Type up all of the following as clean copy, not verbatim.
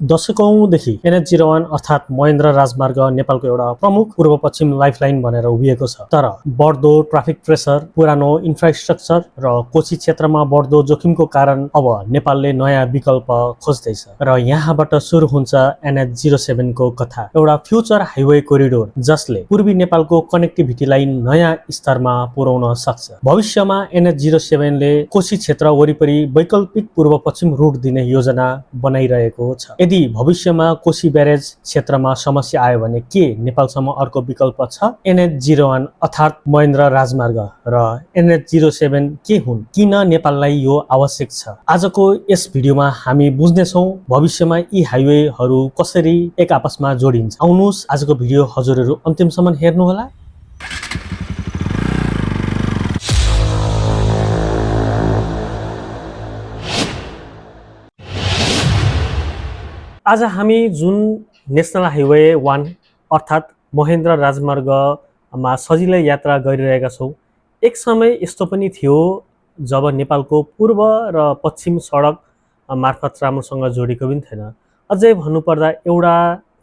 दशकौंदेखि NH01 अर्थात् महेन्द्र राजमार्ग नेपालको एउटा प्रमुख पूर्व पश्चिम लाइफलाइन भनेर उभिएको छ। तर बढ्दो ट्राफिक प्रेसर, पुरानो इन्फ्रास्ट्रक्चर र कोशी क्षेत्रमा बढ्दो जोखिमको कारण अब नेपालले नयाँ विकल्प खोज्दैछ। र यहाँबाट सुरु हुन्छ NH07 को कथा, एउटा फ्युचर हाइवे कोरिडोर जसले पूर्वी नेपालको कनेक्टिभिटीलाई नयाँ स्तरमा पुर्याउन सक्छ। भविष्यमा NH07 ले कोशी क्षेत्र वरिपरि वैकल्पिक पूर्व पश्चिम रुट दिने योजना बनाइरहेको छ। यदि भविष्यमा कोशी ब्यारेज क्षेत्रमा समस्या आयो भने के नेपालसम्म अर्को विकल्प छ? NH01 अर्थात् महेन्द्र राजमार्ग र NH07 के हुन्? किन नेपाललाई यो आवश्यक छ? आजको यस भिडियोमा हामी बुझ्नेछौँ भविष्यमा यी हाइवेहरू कसरी एक आपसमा जोडिन्छ। आउनुहोस् आजको भिडियो हजुरहरू अन्तिमसम्म हेर्नुहोला। आज हामी जुन नेसनल हाइवे 1 अर्थात् महेन्द्र राजमार्गमा सजिलै यात्रा गरिरहेका छौँ, एक समय यस्तो पनि थियो जब नेपालको पूर्व र पश्चिम सडक मार्फत राम्रोसँग जोडिएको पनि थिएन। अझै भन्नुपर्दा एउटा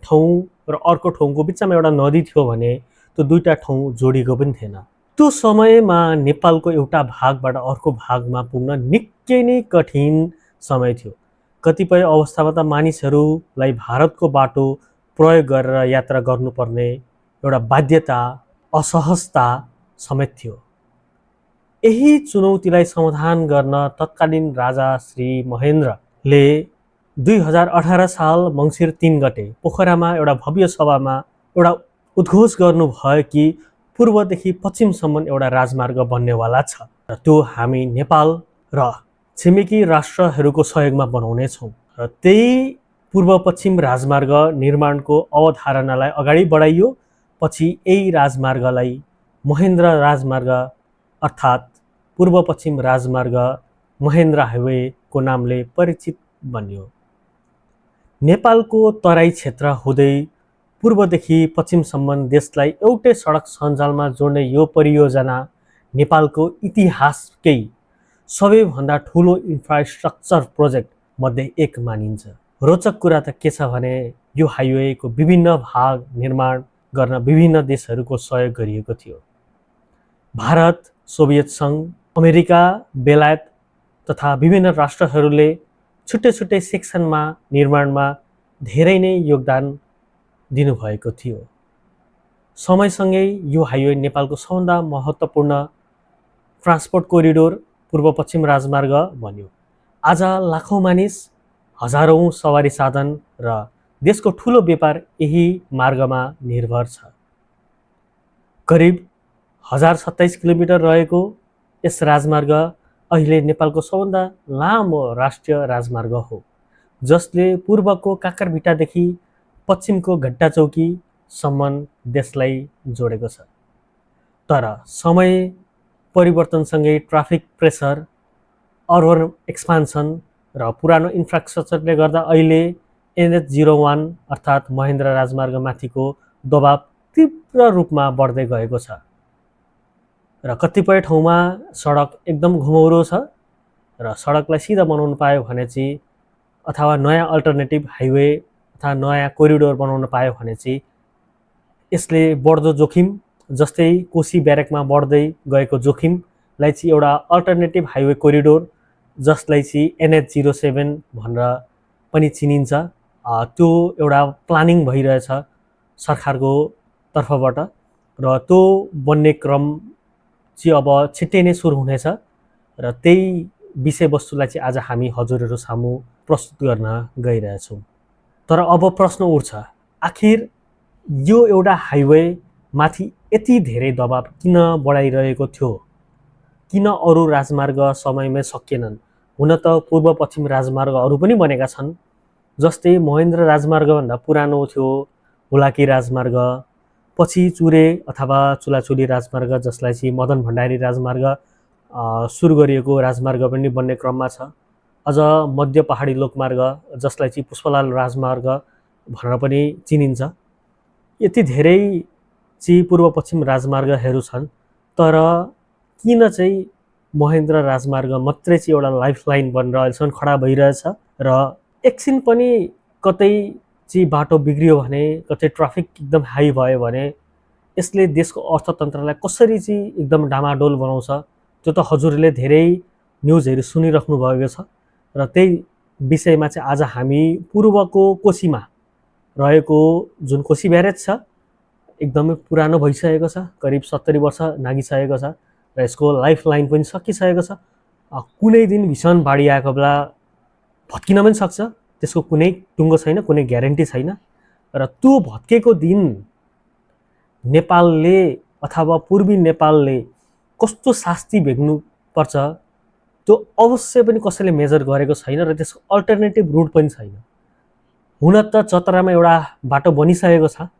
ठाउँ र अर्को ठाउँको बिचमा एउटा नदी थियो भने त्यो दुईटा ठाउँ जोडिएको पनि थिएन। त्यो समयमा नेपालको एउटा भागबाट अर्को भागमा पुग्न निकै नै कठिन समय थियो। कतिपय अवस्थामा त मानिसहरूलाई भारतको बाटो प्रयोग गरेर यात्रा गर्नुपर्ने एउटा बाध्यता, असहजता समेत थियो। यही चुनौतीलाई समाधान गर्न तत्कालीन राजा श्री महेन्द्रले 2018 साल मङ्सिर 3 गते पोखरामा एउटा भव्य सभामा एउटा उद्घोष गर्नुभयो कि पूर्वदेखि पश्चिमसम्म एउटा राजमार्ग बन्नेवाला छ र त्यो हामी नेपाल र छिमेकी राष्ट्रहरूको सहयोगमा बनाउनेछौँ। र त्यही पूर्व पश्चिम राजमार्ग निर्माणको अवधारणालाई अगाडि बढाइयो। पछि यही राजमार्गलाई महेन्द्र राजमार्ग अर्थात् पूर्व पश्चिम राजमार्ग महेन्द्र हाइवेको नामले परिचित बन्यो। नेपालको तराई क्षेत्र हुँदै पूर्वदेखि पश्चिमसम्म देशलाई एउटै सडक सञ्जालमा जोड्ने यो परियोजना नेपालको इतिहासकै सबैभन्दा ठुलो इन्फ्रास्ट्रक्चर प्रोजेक्ट मध्ये एक मानिन्छ। रोचक कुरा त के छ भने यो हाइवेको विभिन्न भाग निर्माण गर्न विभिन्न देशहरूको सहयोग गरिएको थियो। भारत, सोभियत सङ्घ, अमेरिका, बेलायत तथा विभिन्न राष्ट्रहरूले छुट्टै छुट्टै सेक्सनमा निर्माणमा धेरै नै योगदान दिनुभएको थियो। समयसँगै यो हाइवे नेपालको सबभन्दा महत्त्वपूर्ण ट्रान्सपोर्ट कोरिडोर पूर्व पश्चिम राजमार्ग बन्यो। आज लाखौँ मानिस, हजारौँ सवारी साधन र देशको ठुलो व्यापार यही मार्गमा निर्भर छ। करिब 1027 किलोमिटर रहेको यस राजमार्ग अहिले नेपालको सबभन्दा लामो राष्ट्रिय राजमार्ग हो, जसले पूर्वको काकरभिटादेखि पश्चिमको घट्टाचौकीसम्म देशलाई जोडेको छ। तर समय परिवर्तनसँगै ट्राफिक प्रेसर, अर्बन एक्सपान्सन र पुरानो इन्फ्रास्ट्रक्चरले गर्दा अहिले NH01 अर्थात् महेन्द्र राजमार्गमाथिको दबाव तीव्र रूपमा बढ्दै गएको छ र कतिपय ठाउँमा सडक एकदम घुमौरो छ र सडकलाई सिधा बनाउनु पायो भने चाहिँ अथवा नयाँ अल्टरनेटिभ हाइवे अथवा नयाँ कोरिडोर बनाउन पायो भने चाहिँ यसले बढ्दो जोखिम, जस्तै कोशी ब्यारेकमा बढ्दै गएको जोखिमलाई चाहिँ एउटा अल्टरनेटिभ हाइवे कोरिडोर जसलाई चाहिँ NH07 भनेर पनि चिनिन्छ, त्यो एउटा प्लानिङ भइरहेछ सरकारको तर्फबाट र त्यो बन्ने क्रम चाहिँ अब छिट्टै नै सुरु हुनेछ र त्यही विषयवस्तुलाई चाहिँ आज हामी हजुरहरू सामु प्रस्तुत गर्न गइरहेछौँ। तर अब प्रश्न उठ्छ, आखिर यो एउटा हाइवे माथि यति धेरै दबाव किन बढाइरहेको थियो? किन अरू राजमार्ग समयमै सकिएनन्? हुन त पूर्व पश्चिम राजमार्गहरू पनि बनेका छन्, जस्तै महेन्द्र राजमार्गभन्दा पुरानो थियो हुलाकी राजमार्ग, पछि चुरे अथवा चुलाचुली राजमार्ग जसलाई चाहिँ मदन भण्डारी राजमार्ग सुरु गरिएको राजमार्ग पनि बन्ने क्रममा छ। अझ मध्य पहाडी लोकमार्ग जसलाई चाहिँ पुष्पलाल राजमार्ग भनेर पनि चिनिन्छ। यति धेरै चाहिँ पूर्व पश्चिम राजमार्गहरू छन्, तर किन चाहिँ महेन्द्र राजमार्ग मात्रै चाहिँ एउटा लाइफलाइन बनेर अहिलेसम्म खडा भइरहेछ र एकछिन पनि कतै चाहिँ बाटो बिग्रियो भने, कतै ट्राफिक एकदम हाई भयो भने यसले देशको अर्थतन्त्रलाई कसरी चाहिँ एकदम डामाडोल बनाउँछ त्यो त हजुरले धेरै न्युजहरू सुनिराख्नु भएको छ। र त्यही विषयमा चाहिँ आज हामी पूर्वको कोसीमा रहेको जुन कोसी ब्यारेज छ एकदमै पुरानो भइसकेको छ, करिब 70 वर्ष नागिसकेको छ र यसको लाइफ लाइन पनि सकिसकेको छ। कुनै दिन भीषण बाढी आएको बेला भत्किन पनि सक्छ, त्यसको कुनै टुङ्गो छैन, कुनै ग्यारेन्टी छैन। र त्यो भत्केको दिन नेपालले अथवा पूर्वी नेपालले कस्तो शास्ति भेट्नु पर्छ त्यो अवश्य पनि कसैले मेजर गरेको छैन र त्यसको अल्टरनेटिभ रुट पनि छैन। हुन त चतरामा एउटा बाटो बनिसकेको छ,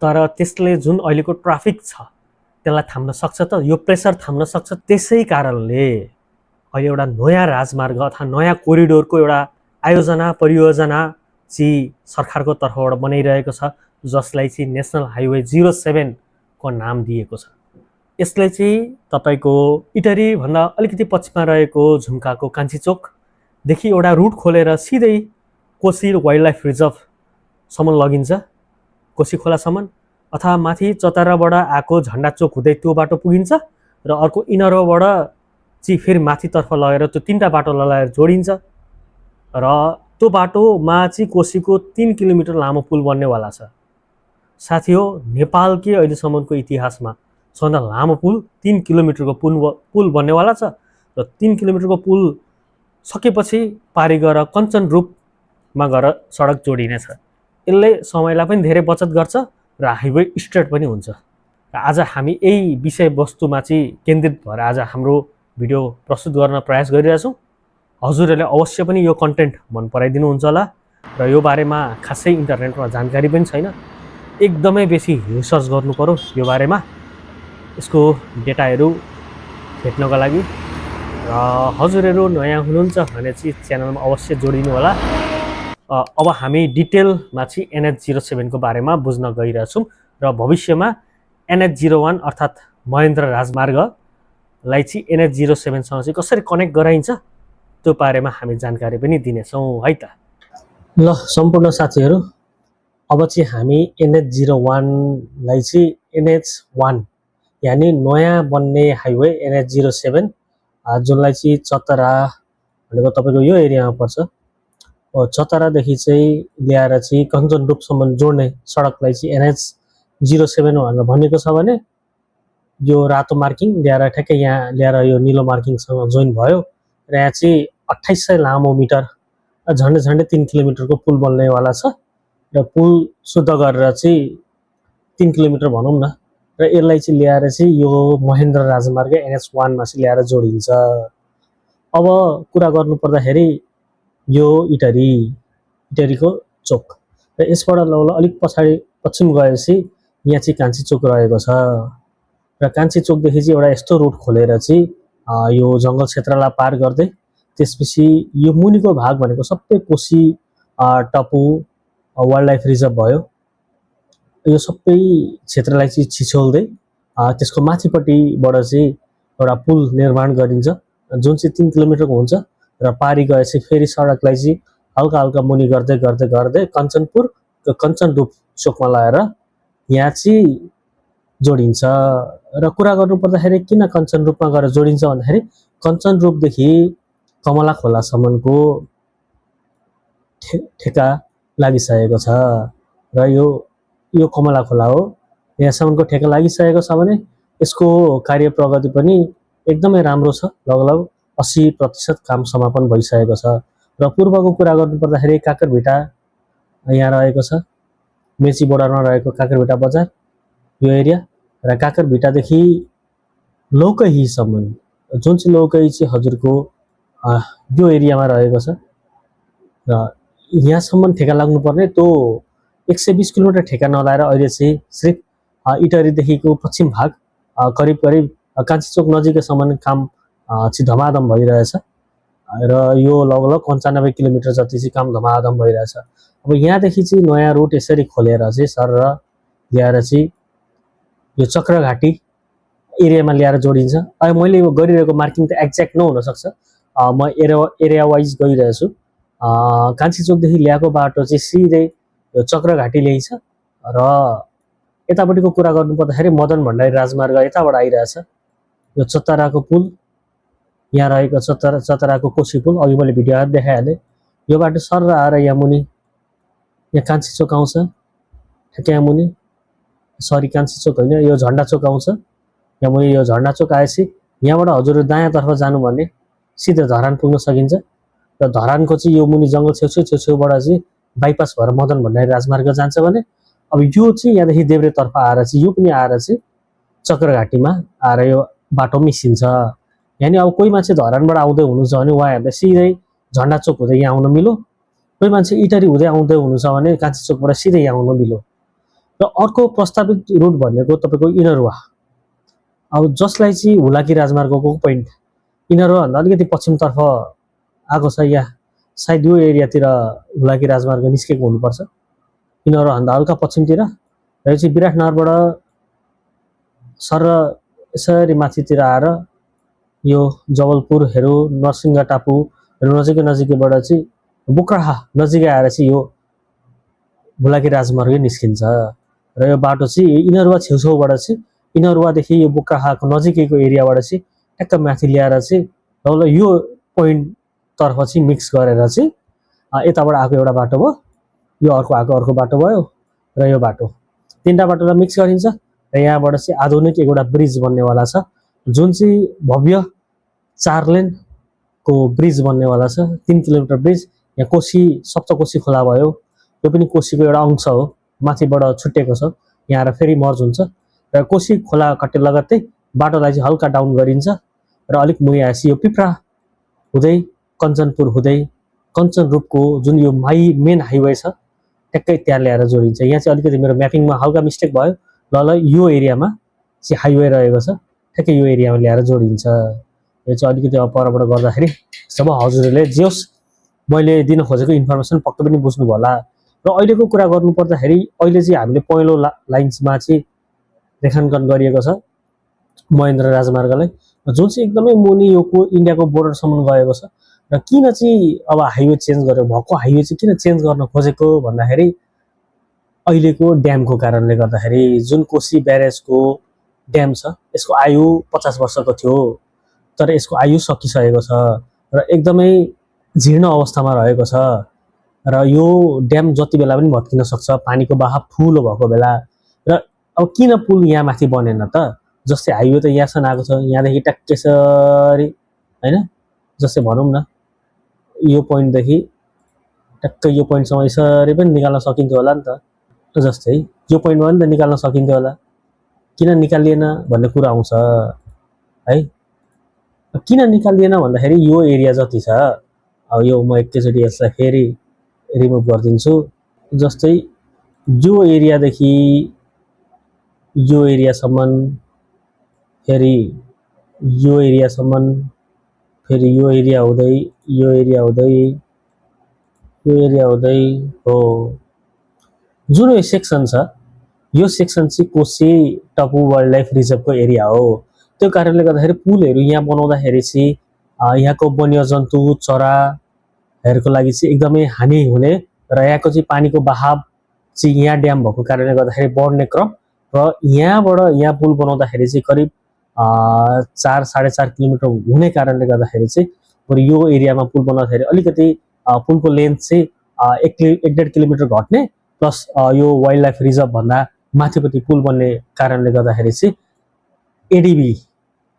तर त्यसले जुन अहिलेको ट्राफिक छ त्यसलाई थाम्न सक्छ त? यो प्रेसर थाम्न सक्छ? त्यसै कारणले अहिले एउटा नयाँ राजमार्ग अथवा नयाँ कोरिडोरको एउटा आयोजना परियोजना चाहिँ सरकारको तर्फबाट बनाइरहेको छ, जसलाई चाहिँ नेसनल हाइवे 07 को नाम दिएको छ। यसले चाहिँ तपाईको इटरी भन्दा अलिकति पश्चिममा रहेको झुम्काको कान्छीचोकदेखि एउटा रुट खोलेर सिधै कोशी वाइल्ड लाइफ रिजर्भसम्म लगिन्छ, कोशी खोलासम्म, अथवा माथि चतराबाट आएको झन्डा चोक हुँदै त्यो बाटो पुगिन्छ र अर्को इनरोबाट चाहिँ फेरि माथितर्फ लगेर त्यो तीनटा बाटो लगाएर जोडिन्छ र त्यो बाटोमा चाहिँ कोशीको 3 किलोमिटर लामो पुल बन्नेवाला छ। साथी हो, नेपालकै अहिलेसम्मको इतिहासमा सबभन्दा लामो पुल 3 किलोमिटरको पुल बन्नेवाला छ र 3 किलोमिटरको पुल सकेपछि पारी गएर कञ्चनरूपमा गएर सडक जोडिनेछ। यसले समयलाई पनि धेरै बचत गर्छ र हाइवे स्ट्रेट पनि हुन्छ। र आज हामी यही विषयवस्तुमा चाहिँ केन्द्रित भएर आज हाम्रो भिडियो प्रस्तुत गर्न प्रयास गरिरहेछौँ। हजुरहरूले अवश्य पनि यो कन्टेन्ट मन पराइदिनुहुन्छ होला र यो बारेमा खासै इन्टरनेटमा जानकारी पनि छैन, एकदमै बेसी रिसर्च गर्नु पर्यो यो बारेमा यसको डेटाहरू भेट्नको लागि। र हजुरहरू नयाँ हुनुहुन्छ भने चाहिँ च्यानलमा अवश्य जोडिनु होला। अब हामी डिटेलमा चाहिँ NH07 को बारेमा बुझ्न गइरहेछौँ र भविष्यमा NH01 अर्थात् महेन्द्र राजमार्गलाई चाहिँ NH07 सँग चाहिँ कसरी कनेक्ट गराइन्छ त्यो बारेमा हामी जानकारी पनि दिनेछौँ है त। ल सम्पूर्ण साथीहरू, अब चाहिँ हामी NH01 लाई चाहिँ NH1 यानी नयाँ बन्ने हाइवे NH07 जुनलाई चाहिँ चतरा भनेको तपाईँको यो एरियामा पर्छ, चतरादेखि चाहिँ ल्याएर चाहिँ कञ्चनरूपसम्म जोड्ने सडकलाई चाहिँ NH07 भनेर भनेको छ भने यो रातो मार्किङ ल्याएर ठ्याक्कै यहाँ ल्याएर यो निलो मार्किङसँग जोइन भयो र यहाँ चाहिँ 2800 लामो मिटर झन्डै 3 किलोमिटरको पुल बन्नेवाला छ र पुल शुद्ध गरेर चाहिँ 3 किलोमिटर भनौँ न, र यसलाई चाहिँ ल्याएर चाहिँ यो महेन्द्र राजमार्ग NH1 मा चाहिँ ल्याएर जोडिन्छ। अब कुरा गर्नु पर्दाखेरि यो इटरीको चोक र यसबाट लगभग अलिक पछाडि पश्चिम गएपछि यहाँ चाहिँ कान्छी चोक रहेको छ र कान्छी चोकदेखि चाहिँ एउटा यस्तो रुट खोलेर चाहिँ यो जङ्गल क्षेत्रलाई पार गर्दै त्यसपछि यो मुनिको भाग भनेको सबै कोशी टपु वाइल्ड लाइफ रिजर्भ भयो। यो सबै क्षेत्रलाई चाहिँ छिछोल्दै त्यसको माथिपट्टिबाट चाहिँ एउटा पुल निर्माण गरिन्छ जुन चाहिँ 3 किलोमिटरको हुन्छ र पारी गएपछि फेरि सडकलाई चाहिँ हल्का हल्का मुनि गर्दै गर्दै गर्दै कञ्चनरूप चोकमा लगाएर यहाँ चाहिँ जोडिन्छ। र कुरा गर्नु पर्दाखेरि किन कञ्चनरूपमा गएर जोडिन्छ भन्दाखेरि कञ्चनरूपदेखि कमला खोलासम्मको ठेका लागिसकेको छ र यो कमला खोला हो, यहाँसम्मको ठेका लागिसकेको छ भने यसको कार्य प्रगति पनि एकदमै राम्रो छ, लगभग 80% काम समापन भइसकेको छ। र पूर्वको कुरा गर्नु पर्दाखेरि काकरभिटा यहाँ रहेको छ, मेची बोर्डरमा रहेको काकरभिटा बजार यो एरिया र काकरभिटादेखि लौकहीसम्म जुन चाहिँ लौकही चाहिँ हजुरको यो एरियामा रहेको छ र यहाँसम्म ठेका लाग्नुपर्ने त्यो 120 किलोमिटर ठेका नलाएर अहिले चाहिँ सिर्फ इटरीदेखिको पश्चिम भाग करिब कान्छीचोक नजिकैसम्म काम चाहिँ धमाधम भइरहेछ र यो लगभग 95 किलोमिटर जति चाहिँ काम धमाधम भइरहेछ। अब यहाँदेखि चाहिँ नयाँ रुट यसरी खोलेर चाहिँ सर र ल्याएर चाहिँ यो चक्रघाटी एरियामा ल्याएर जोडिन्छ। अब मैले यो गरिरहेको मार्किङ त एक्ज्याक्ट नहुन सक्छ, म एरिया वाइज गइरहेछु कान्छी चोकदेखि ल्याएको बाटो चाहिँ सिधै यो चक्रघाटी ल्याइछ र यतापट्टिको कुरा गर्नुपर्दाखेरि मदन भण्डारी राजमार्ग यताबाट आइरहेछ। यो चतराको पुल यहाँ रहेको चतराको कोशी पुल अघि मैले भिडियोमा देखाइहालेँ। यो बाटो सर आएर यहाँ मुनि यहाँ कान्छी चोक आउँछ, ठ्याक्कै यहाँ मुनि, सरी कान्छी चोक होइन, यो झन्डा चोक आउँछ। यहाँ मुनि यो झन्डा चोक आएपछि यहाँबाट हजुर दायाँतर्फ जानु भने सिधै धरान पुग्न सकिन्छ र धरानको चाहिँ यो मुनि जङ्गल छेउछेउबाट चाहिँ बाइपास भएर मदन भण्डारी राजमार्ग जान्छ भने अब यो चाहिँ यहाँदेखि देब्रेतर्फ आएर चाहिँ यो पनि आएर चाहिँ चक्रघाटीमा आएर यो बाटो मिसिन्छ। यानि अब कोही मान्छे धरानबाट आउँदै हुनुहुन्छ भने उहाँहरूलाई सिधै झन्डा चोक हुँदै यहाँ आउन मिलो, कोही मान्छे इटरी हुँदै आउँदै हुनुहुन्छ भने कान्छी चोकबाट सिधै यहाँ आउन मिलो। र अर्को प्रस्तावित रुट भनेको तपाईँको इनरवा, अब जसलाई चाहिँ हुलाकी राजमार्गको पोइन्ट इनरवाभन्दा अलिकति पश्चिमतर्फ आएको छ, यहाँ सायद यो एरियातिर हुलाकी राजमार्ग निस्केको हुनुपर्छ, इनरवाभन्दा हल्का पश्चिमतिर। र यो चाहिँ विराटनगरबाट सर यसरी माथितिर आएर यो जबलपुरहरू नरसिंह टापुहरू नजिकैबाट चाहिँ बोक्राहा नजिकै आएर चाहिँ यो हुलाकी राजमार्ग निस्किन्छ। र यो बाटो चाहिँ इनरवा छेउछाउबाट चाहिँ इनरवादेखि यो बोक्राहाको नजिकैको एरियाबाट चाहिँ ट्याक्क माथि ल्याएर चाहिँ ल यो पोइन्टतर्फ चाहिँ मिक्स गरेर चाहिँ यताबाट आएको एउटा बाटो भयो, यो अर्को बाटो भयो र यो बाटो, तिनवटा बाटोलाई मिक्स गरिन्छ र यहाँबाट चाहिँ आधुनिक एउटा ब्रिज बन्नेवाला छ, जुन चाहिँ भव्य 4 लेनको ब्रिज बन्नेवाला छ, 3 किलोमिटर ब्रिज। यहाँ कोशी सप्तकोशी खोला भयो, यो पनि कोशीको एउटा अंश हो, माथिबाट छुट्टिएको छ, यहाँ आएर फेरि मर्ज हुन्छ र कोशी खोला कट्टे लगत्तै बाटोलाई चाहिँ हल्का डाउन गरिन्छ र अलिक मुनि आएपछि यो पिप्रा हुँदै कञ्चनपुर हुँदै कञ्चनरूपको जुन यो मेन हाइवे छ ट्याक्कै त्यहाँ ल्याएर जोडिन्छ। यहाँ चाहिँ अलिकति मेरो म्यापिङमा हल्का मिस्टेक भयो, ल यो एरियामा चाहिँ हाइवे रहेको छ, ठ्याक्कै यो एरियामा ल्याएर जोडिन्छ। यो चाहिँ अलिकति अब परबाट गर्दाखेरि जब हजुरहरूले जे होस् मैले दिन खोजेको इन्फर्मेसन पक्कै पनि बुझ्नुभयो होला। र अहिलेको कुरा गर्नुपर्दाखेरि अहिले चाहिँ हामीले पहिलो लाइन्समा चाहिँ रेखाङ्कन गरिएको छ महेन्द्र राजमार्गलाई, जुन चाहिँ एकदमै मुनि यो इन्डियाको बोर्डरसम्म गएको छ। र किन चाहिँ अब हाइवे चेन्ज गर्यो, भएको हाइवे चाहिँ किन चेन्ज गर्न खोजेको भन्दाखेरि अहिलेको ड्यामको कारणले गर्दाखेरि, जुन कोशी ब्यारेजको ड्याम छ यसको आयु 50 वर्षको थियो, तर यसको आयु सकिसकेको छ र एकदमै जीर्ण अवस्थामा रहेको छ र यो ड्याम जति बेला पनि भत्किन सक्छ पानीको बहाव ठुलो भएको बेला। र अब किन पुल यहाँ माथि बनेन त, जस्तै हाइवे त यहाँसम्म आएको छ, यहाँदेखि ट्याक्केसरी होइन, जस्तै भनौँ न यो पोइन्टदेखि ट्याक्कै यो पोइन्टसम्म यसरी पनि निकाल्न सकिन्थ्यो होला नि त, जस्तै यो पोइन्टमा पनि त निकाल्न सकिन्थ्यो होला, किन निकालिएन भन्ने कुरा आउँछ है। किन निकालिएन भन्दाखेरि यो एरिया जति छ, अब यो म एकैचोटि यसलाई फेरि रिमुभ गरिदिन्छु, जस्तै यो एरियादेखि यो एरियासम्म, फेरि यो एरियासम्म, फेरि यो एरिया हुँदै यो एरिया हुँदै यो एरिया हुँदै हो, जुन यो सेक्सन छ यो सेक्सन चाहिँ कोशी टापु वाइल्ड लाइफ रिजर्भको एरिया हो। त्यो कारणले गर्दाखेरि पुलहरू यहाँ बनाउँदाखेरि चाहिँ यहाँको वन्यजन्तु चराहरूको लागि चाहिँ एकदमै हानि हुने र यहाँको चाहिँ पानीको बहाव चाहिँ यहाँ ड्याम भएको कारणले गर्दाखेरि बढ्ने क्रम, र यहाँबाट यहाँ पुल बनाउँदाखेरि चाहिँ करिब 4-4.5 किलोमिटर हुने कारणले गर्दाखेरि चाहिँ बरु यो एरियामा पुल बनाउँदाखेरि अलिकति पुलको लेन्थ चाहिँ 1-1.5 किलोमिटर घट्ने, प्लस यो वाइल्ड लाइफ रिजर्भ भन्दा माथिपट्टि पुल बन्ने कारणले गर्दाखेरि चाहिँ एडिबी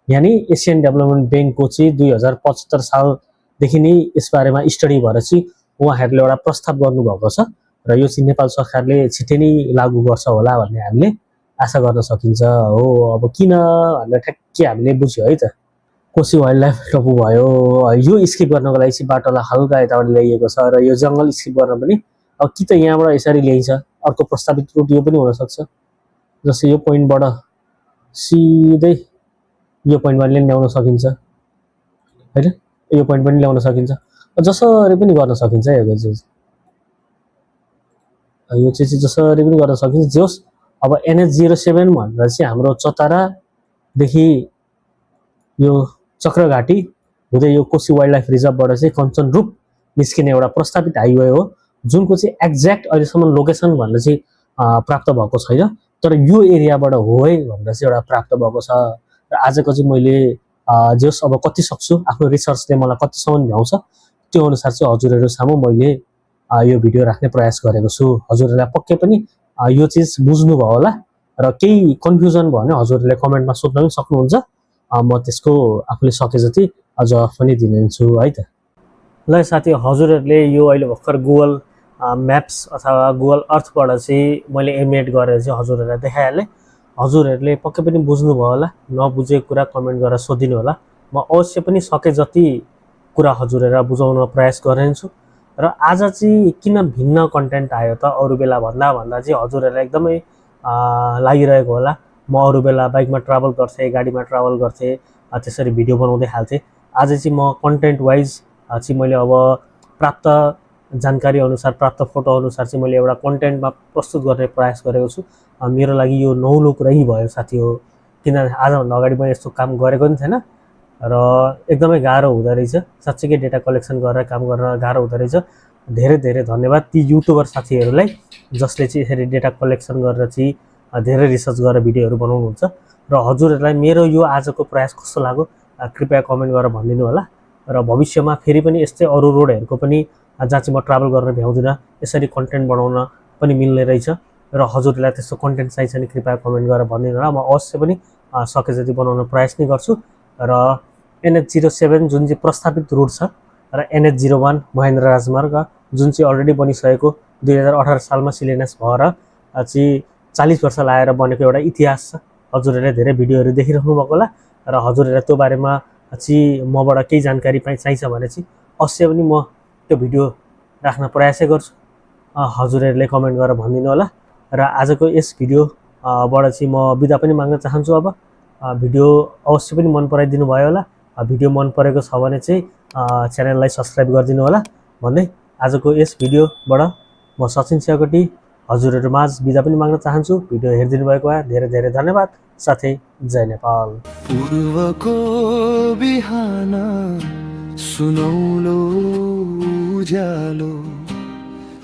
यानी एसियन डेभलपमेन्ट ब्याङ्कको चाहिँ 2075 सालदेखि नै यसबारेमा स्टडी भएर चाहिँ उहाँहरूले एउटा प्रस्ताव गर्नुभएको छ र यो चाहिँ नेपाल सरकारले छिट्टै नै लागू गर्छ होला भन्ने हामीले आशा गर्न सकिन्छ हो। अब किन भनेर ठ्याक्कै हामीले बुझ्यो है त, कोशी वाइल्ड लाइफ टपु भयो, यो स्किप गर्नको लागि चाहिँ बाटोलाई हल्का यताबाट ल्याइएको छ र यो जङ्गल स्किप गर्न पनि अब कि त यहाँबाट यसरी ल्याइन्छ, अर्को प्रस्तावित रुट यो पनि हुनसक्छ, जस्तै यो पोइन्टबाट सिधै यो पोइन्टमा ल्याउन सकिन्छ होइन, यो पोइन्ट पनि ल्याउन सकिन्छ, जसरी पनि गर्न सकिन्छ यो चाहिँ जसरी पनि गर्न सकिन्छ। जोस् अब NH07 भनेर चाहिँ हाम्रो चतरादेखि यो चक्रघाटी हुँदै यो कोशी वाइल्ड लाइफ रिजर्भबाट चाहिँ कञ्चनरूप निस्किने एउटा प्रस्तावित हाइवे हो, जुनको चाहिँ एक्ज्याक्ट अहिलेसम्म लोकेसन भनेर चाहिँ प्राप्त भएको छैन, तर यो एरियाबाट हो है भनेर चाहिँ एउटा प्राप्त भएको छ। र आजको चाहिँ मैले जस अब कति सक्छु आफ्नो रिसर्चले मलाई कतिसम्म भ्याउँछ त्यो अनुसार चाहिँ हजुरहरू सामु मैले यो भिडियो राख्ने प्रयास गरेको छु। हजुरहरूलाई पक्कै पनि यो चिज बुझ्नुभयो होला र केही कन्फ्युजन भयो भने हजुरहरूले कमेन्टमा सोध्न पनि सक्नुहुन्छ। म त्यसको आफूले सके जति जवाफ पनि दिन्छु है त। ल साथी, हजुरहरूले यो अहिले भर्खर गुगल म्याप्स अथवा गुगल अर्थबाट चाहिँ मैले एमिनेट गरेर चाहिँ हजुरहरूलाई देखाइहालेँ। हजुरहरूले पक्कै पनि बुझ्नुभयो होला, नबुझेको कुरा कमेन्ट गरेर सोधिदिनु होला। म अवश्य पनि सके जति कुरा हजुरहरूलाई बुझाउन प्रयास गरिरहन्छु। र आज चाहिँ किन भिन्न कन्टेन्ट आयो त अरू बेला भन्दा चाहिँ हजुरहरूलाई एकदमै लागिरहेको होला। म अरू बेला बाइकमा ट्राभल गर्थेँ, गाडीमा ट्राभल गर्थेँ, त्यसरी भिडियो बनाउँदै हाल्थेँ। आज चाहिँ म कन्टेन्ट वाइज चाहिँ मैले अब प्राप्त जानकारी अनुसार, प्राप्त फोटो अनुसार चाहिँ मैले एउटा कन्टेन्टमा प्रस्तुत गर्ने प्रयास गरेको छु। मेरो लागि यो नौलो कुरा नै भयो साथी हो, किनभने आजभन्दा अगाडि मैले यस्तो काम गरेको पनि थिएन र एकदमै गाह्रो हुँदो रहेछ। साँच्चैकै डेटा कलेक्सन गरेर काम गर्न गाह्रो हुँदो रहेछ। धेरै धेरै धन्यवाद ती युट्युबर साथीहरूलाई जसले चाहिँ यसरी डेटा कलेक्सन गरेर चाहिँ धेरै रिसर्च गरेर भिडियोहरू बनाउनुहुन्छ। र हजुरहरूलाई मेरो यो आजको प्रयास कस्तो लाग्यो कृपया कमेन्ट गरेर भनिदिनु होला। र भविष्यमा फेरि पनि यस्तै अरू रोडहरूको पनि जहाँ चाहिँ म ट्राभल गर्न भ्याउँदिनँ यसरी कन्टेन्ट बनाउन पनि मिल्ने रहेछ र हजुरहरूलाई त्यस्तो कन्टेन्ट चाहिन्छ भने कृपया कमेन्ट गरेर भनिदिनु होला। म अवश्य पनि सके जति बनाउन प्रयास नै गर्छु। र NH07 जुन चाहिँ प्रस्तावित रुट छ र NH01 महेन्द्र राजमार्ग जुन चाहिँ अलरेडी बनिसकेको 2018 सालमा शिलान्यास भएर चाहिँ 40 वर्ष लागेर बनेको एउटा इतिहास छ। हजुरहरूले धेरै भिडियोहरू देखिराख्नु भएको होला र हजुरहरूलाई त्यो बारेमा चाहिँ मबाट केही जानकारी चाहिन्छ भने चाहिँ अवश्य पनि म त्यो भिडियो राख्न प्रयासै गर्छु। हजुरहरूले कमेन्ट गरेर भनिदिनु होला। र आजको यस भिडियोबाट चाहिँ म बिदा पनि माग्न चाहन्छु। अब भिडियो अवश्य पनि मन पराइदिनु भयो होला। भिडियो मन परेको छ भने चाहिँ च्यानललाई सब्सक्राइब गरिदिनु होला भन्दै आजको यस भिडियोबाट म सचिन सेवकोटी हजुरहरू माझ बिदा पनि माग्न चाहन्छु। भिडियो हेरिदिनु भएको भए धेरै धेरै धन्यवाद। साथै जय नेपाल। पूर्वको बिहान सुनौलो उज्यालो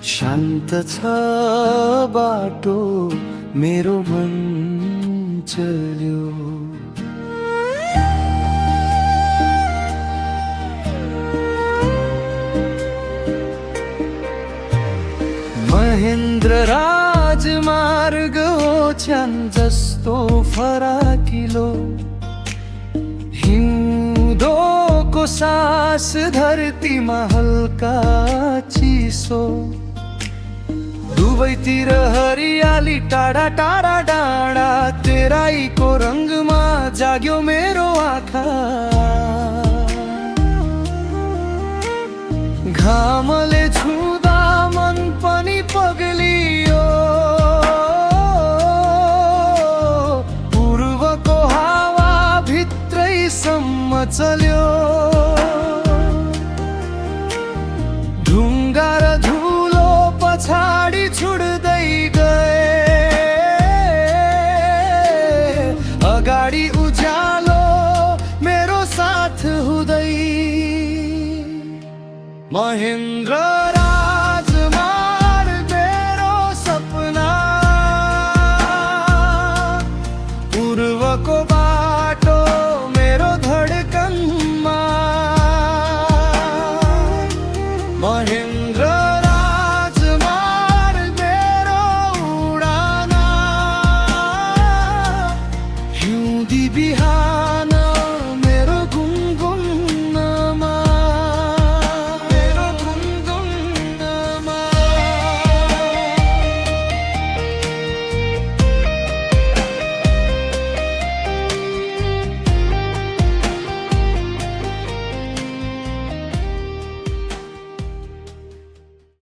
शान्त छ बाटो मेरो मन चल्यो। महेन्द्र राजमार्ग ओछ्यान जस्तो फराकिलो हिउँदोको सास धरतीमा हल्का चिसो दुवैतिर हरियाली टाढा टाढा डाँडा तेराईको रङमा जाग्यो मेरो आँखा। घामले छुँदा मन पनि पग्लियो पूर्वको हावा भित्रैसम्म चल्यो। ढुङ्गा र धुलो पछाडि छुड्दै गए अगाडि उज्यालो मेरो साथ हुँदै महेन्द्र